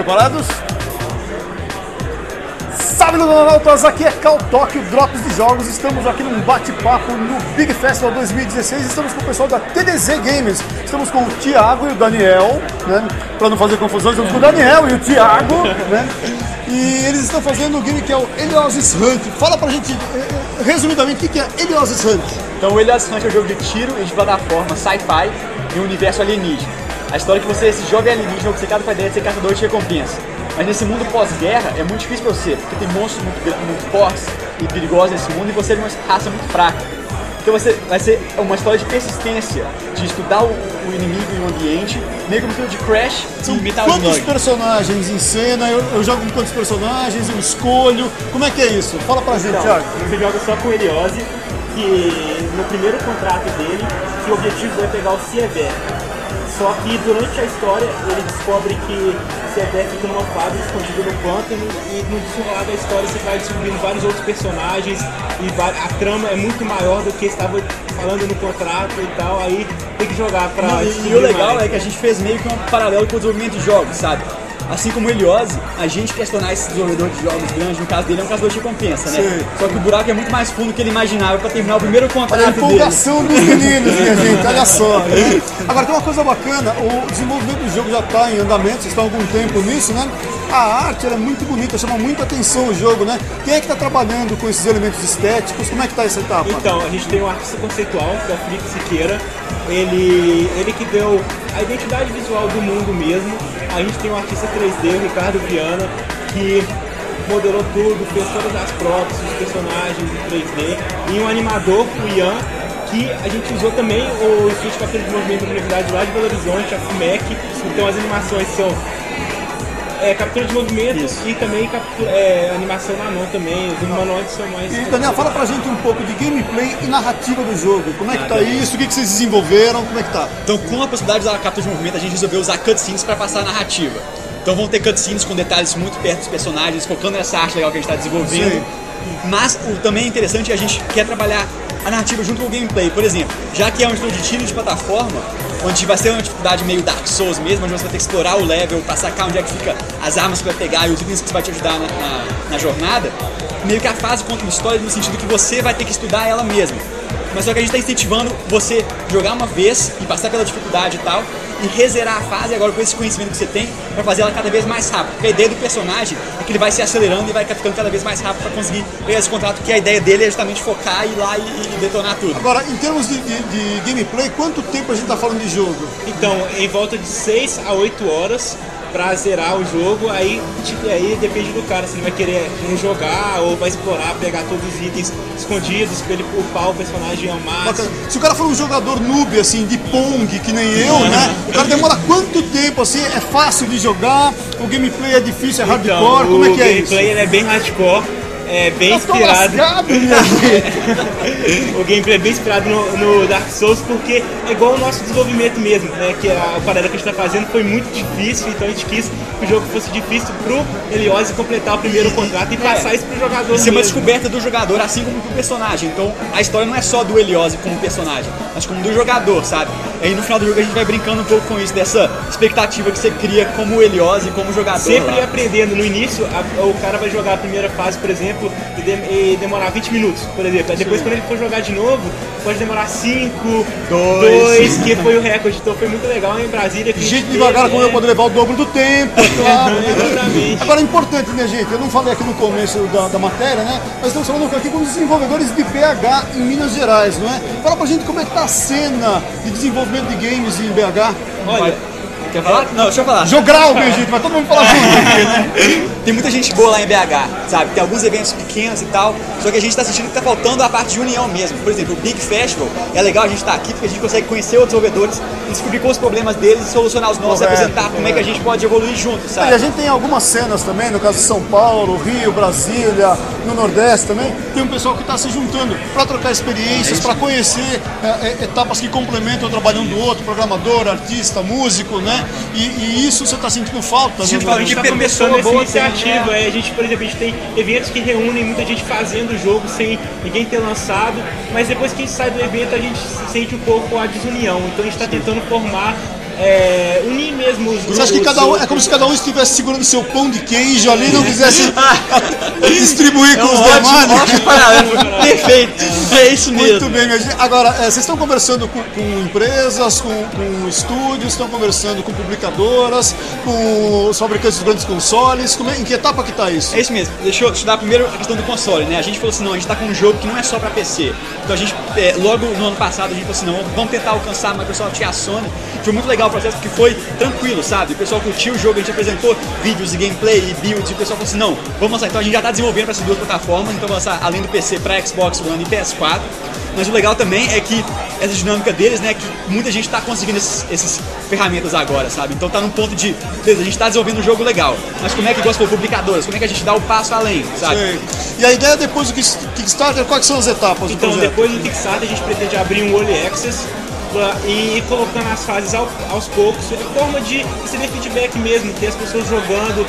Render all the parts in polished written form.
Preparados? Salve, Lunautas! Aqui é Cal Tóquio, Drops de Jogos. Estamos aqui num bate-papo no Big Festival 2016. Estamos com o pessoal da TDZ Games. Estamos com o Thiago e o Daniel, né? Para não fazer confusão, estamos com o Daniel e o Thiago, né? E eles estão fazendo um game que é o Eliosis Hunt. Fala pra gente, resumidamente, o que é Eliosis Hunt? Então, o Eliosis Hunt é um jogo de tiro e de plataforma sci-fi em um universo alienígena. A história é que você é esse jovem alienígena obcecado com a ideia de ser caçador de recompensa. Mas nesse mundo pós-guerra é muito difícil pra você, porque tem monstros muito fortes e perigosos nesse mundo e você é uma raça muito fraca. Então vai ser uma história de persistência, de estudar o inimigo e o ambiente, meio como um de Crash e Metal Slug. Quantos personagens em cena? Eu jogo com quantos personagens? Eu escolho? Como é que é isso? Fala pra gente, Thiago. Você joga só com o Eliosi, que no primeiro contrato dele, que o objetivo é pegar o Siever. Só que durante a história ele descobre que o Siever fica numa fábrica escondida no pântano e no desenrolar da história você vai descobrindo vários outros personagens e a trama é muito maior do que estava falando no contrato e tal, aí tem que jogar pra... E o legal é que a gente fez meio que um paralelo com o desenvolvimento de jogos, sabe? Assim como o Eliosi, a gente quer se tornar esse desenvolvedor de jogos grandes, no caso dele é um caçador de recompensa, né? Sim. Só que o buraco é muito mais fundo do que ele imaginava para terminar o primeiro contrato Olha a dele. empolgação dos meninos, minha gente, olha só. Né? Agora, tem uma coisa bacana, o desenvolvimento do jogo já está em andamento, vocês estão há algum tempo nisso, né? A arte ela é muito bonita, chama muita atenção o jogo, né? Quem é que está trabalhando com esses elementos estéticos? Como é que está essa etapa? Então, a gente tem um artista conceitual, que é o Felipe Siqueira. Ele que deu a identidade visual do mundo mesmo. A gente tem um artista 3D, o Ricardo Viana, que modelou tudo, fez todas as próteses, os personagens em 3D. E um animador, o Ian, que a gente usou também o Estúdio de Captura de Movimento da Universidade lá de Belo Horizonte, a FUMEC. Então as animações são captura de movimento. Isso. E também animação na mão também, os manuais são mais... E Daniel, fala pra gente um pouco de gameplay e narrativa do jogo. Como é que tá isso? O que vocês desenvolveram? Como é que tá? Então, com a possibilidade de usar a captura de movimento, a gente resolveu usar cutscenes para passar a narrativa. Então vão ter cutscenes com detalhes muito perto dos personagens, focando nessa arte legal que a gente está desenvolvendo. Sim. Mas o também é interessante, a gente quer trabalhar a narrativa junto com o gameplay. Por exemplo, já que é um estilo de tiro de plataforma, onde vai ser uma dificuldade meio Dark Souls mesmo, onde você vai ter que explorar o level para sacar onde é que fica as armas que vai pegar e os itens que vai te ajudar na jornada, meio que a fase conta uma história no sentido que você vai ter que estudar ela mesmo. Mas só que a gente está incentivando você jogar uma vez e passar pela dificuldade e tal, e rezerar a fase agora com esse conhecimento que você tem para fazer ela cada vez mais rápido. Porque a ideia do personagem é que ele vai se acelerando e vai ficando cada vez mais rápido para conseguir pegar esse contrato, que a ideia dele é justamente focar, ir lá e detonar tudo. Agora, em termos de gameplay, quanto tempo a gente está falando de jogo? Então, em volta de 6 a 8 horas pra zerar o jogo, aí depende do cara, se ele vai querer jogar ou vai explorar, pegar todos os itens escondidos, pra ele upar o personagem ao máximo. Bacana. Se o cara for um jogador noob, assim, de Pong, que nem eu, né? O cara demora quanto tempo, assim? É fácil de jogar? O gameplay é difícil, é hardcore? Então, como é que é isso? O gameplay é bem hardcore. É bem inspirado. O gameplay é bem inspirado no Dark Souls, porque é igual o nosso desenvolvimento mesmo, né? Que a parada que a gente tá fazendo foi muito difícil, então a gente quis que o jogo fosse difícil pro Eliosi completar o primeiro contrato e passar isso pro jogador. Isso é uma descoberta do jogador, assim como pro personagem. Então a história não é só do Eliosi como personagem, mas como do jogador, sabe? E aí no final do jogo a gente vai brincando um pouco com isso, dessa expectativa que você cria como o Eliosi, como jogador. Sempre aprendendo. No início, o cara vai jogar a primeira fase, por exemplo, e demorar 20 minutos, por exemplo. Depois, quando ele for jogar de novo, pode demorar 5, 2, que foi o recorde. Então foi muito legal em Brasília. Gente devagar, como eu poder levar o dobro do tempo, claro. Exatamente. Agora é importante, minha gente, eu não falei aqui no começo da matéria, né? Mas estamos falando aqui com os desenvolvedores de BH em Minas Gerais, não é? Fala pra gente como é que tá a cena de desenvolvimento de games em BH. Olha, quer falar? Não, deixa eu falar. Jogral, minha gente, vai todo mundo falar junto aqui, né? Tem muita gente boa lá em BH, sabe? Tem alguns eventos pequenos e tal, só que a gente tá sentindo que tá faltando a parte de união mesmo. Por exemplo, o Big Festival, é legal a gente estar aqui porque a gente consegue conhecer os desenvolvedores, descobrir quais os problemas deles e solucionar os nossos, apresentar como é que a gente pode evoluir juntos, sabe? E a gente tem algumas cenas também, no caso de São Paulo, Rio, Brasília, no Nordeste também, tem um pessoal que está se juntando para trocar experiências, para conhecer etapas que complementam o trabalho um do outro, programador, artista, músico, né? E isso você está sentindo falta? Sim, né? a gente está começando essa iniciativa. A gente, por exemplo, a gente tem eventos que reúnem muita gente fazendo o jogo sem ninguém ter lançado, mas depois que a gente sai do evento a gente sente um pouco a desunião. Então a gente está tentando formar unir mesmo os grupos. Você acha que cada um, é como se cada um estivesse segurando seu pão de queijo ali e não quisesse distribuir com os demais? Ótimo paralelo. Perfeito. É isso mesmo. Muito bem, minha gente. Agora, vocês estão conversando com empresas, com estúdios, estão conversando com publicadoras, com os fabricantes de grandes consoles. Em que etapa que está isso? É isso mesmo. Deixa eu estudar primeiro a questão do console, né? A gente falou assim, não, a gente está com um jogo que não é só para PC. Então a gente, logo no ano passado, a gente falou assim, não, vamos tentar alcançar a Microsoft e a Sony. Foi muito legal o processo porque foi tranquilo, sabe? O pessoal curtiu o jogo, a gente apresentou vídeos de gameplay e builds, e o pessoal falou assim, não, vamos lançar. Então a gente já está desenvolvendo para essas duas plataformas, então vamos lançar além do PC para Xbox One e PS4. Mas o legal também é que essa dinâmica deles, né, que muita gente está conseguindo essas ferramentas agora, sabe? Então tá num ponto de, beleza, a gente está desenvolvendo um jogo legal, mas como é que gosta de publicadoras, como é que a gente dá o passo além, sabe? Sei. E a ideia depois do Kickstarter, quais são as etapas do projeto? Depois do Kickstarter a gente pretende abrir um Early Access e ir colocando as fases aos poucos, sob forma de receber feedback mesmo, ter as pessoas jogando,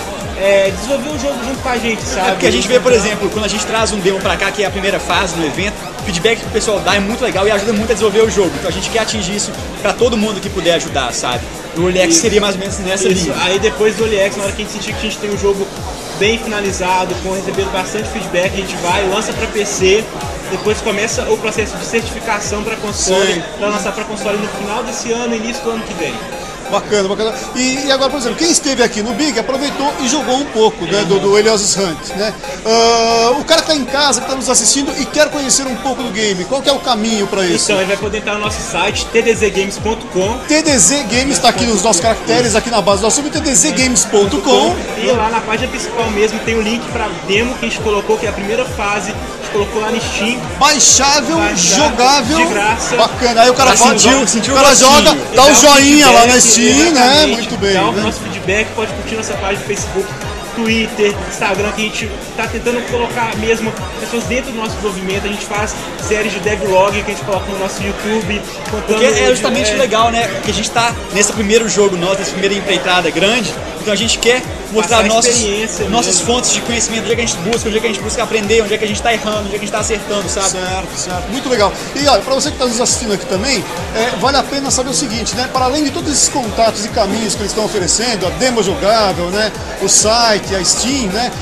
desenvolver o jogo junto com a gente, sabe? É porque a gente vê, por exemplo, quando a gente traz um demo pra cá, que é a primeira fase do evento, o feedback que o pessoal dá é muito legal e ajuda muito a desenvolver o jogo. Então a gente quer atingir isso pra todo mundo que puder ajudar, sabe? O Early Access seria mais ou menos nessa linha. Aí depois do Early Access, na hora que a gente sentir que a gente tem um jogo bem finalizado, recebendo bastante feedback, a gente vai, lança para PC, depois começa o processo de certificação para console, para lançar para console no final desse ano, início do ano que vem. Bacana, bacana. E agora, por exemplo, quem esteve aqui no Big aproveitou e jogou um pouco, né, do Eliosis Hunt, né? O cara que está em casa, que está nos assistindo e quer conhecer um pouco do game, qual que é o caminho para isso? Então, ele vai poder entrar no nosso site, tdzgames.com. TDZ Games está aqui nos nossos caracteres, aqui na base do nosso tdzgames.com. E lá na página principal mesmo tem o link para demo que a gente colocou, que é a primeira fase. Colocou lá no Steam. Baixável, jogável. De graça. Bacana. Aí o cara sentiu o cara joga, dá um joinha lá na Steam, né? Muito bem. Dá o né? nosso feedback, pode curtir nossa página do Facebook, Twitter, Instagram, que a gente tá tentando colocar mesmo pessoas dentro do nosso desenvolvimento. A gente faz séries de devlog que a gente coloca no nosso YouTube. Porque é justamente legal, né? Porque a gente tá nesse primeiro jogo nosso, nessa primeira empreitada grande, então a gente quer mostrar nossas fontes de conhecimento, onde é que a gente busca aprender, onde é que a gente está errando, onde é que a gente está acertando, sabe? Certo. Muito legal. E olha, para você que está nos assistindo aqui também, vale a pena saber o seguinte, né? Para além de todos esses contatos e caminhos que eles estão oferecendo, a demo jogável, né? O site, a Steam, né?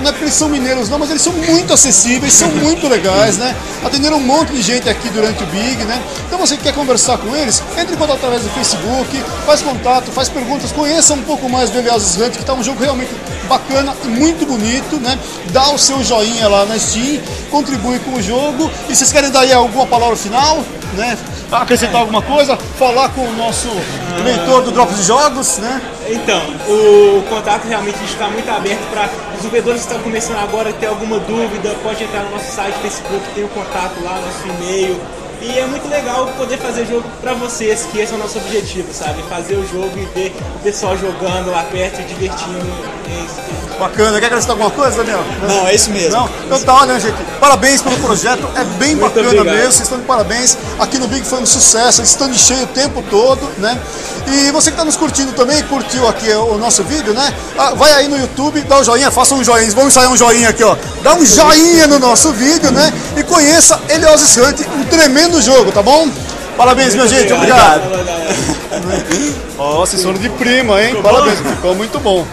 Não é porque eles são mineiros não, mas eles são muito acessíveis, são muito legais, né? Atenderam um monte de gente aqui durante o Big, né? Então você que quer conversar com eles, entre em contato através do Facebook, faz contato, faz perguntas, conheça um pouco mais do Eliosis Hunt, que está um jogo realmente bacana e muito bonito, né? Dá o seu joinha lá na Steam, contribui com o jogo. E vocês querem dar aí alguma palavra final, né? Acrescentar alguma coisa, falar com o nosso leitor do Drops de Jogos, né? Então, o contato realmente está muito aberto para os desenvolvedores que estão começando agora, ter alguma dúvida, pode entrar no nosso site, Facebook, tem o contato lá, nosso e-mail. E é muito legal poder fazer jogo pra vocês, que esse é o nosso objetivo, sabe? Fazer o jogo e ver o pessoal jogando lá perto e divertindo. Bacana. Quer acrescentar alguma coisa, Daniel? Não, é isso mesmo. Não? Então tá, olha, gente. Parabéns pelo projeto. É bem Muito bacana obrigado. mesmo. Vocês estão de parabéns. Aqui no Big foi um sucesso. Eles estão de cheio o tempo todo, né? E você que está nos curtindo também, curtiu aqui o nosso vídeo, né? Vai aí no YouTube, dá um joinha, faça um joinha. Vamos ensaiar um joinha aqui, ó. Dá um joinha no nosso vídeo, né? E conheça Eliosis Hunt, um tremendo jogo, tá bom? Parabéns, minha gente. Obrigado. Ó, vocês foram de prima, hein? Parabéns. Ficou muito bom.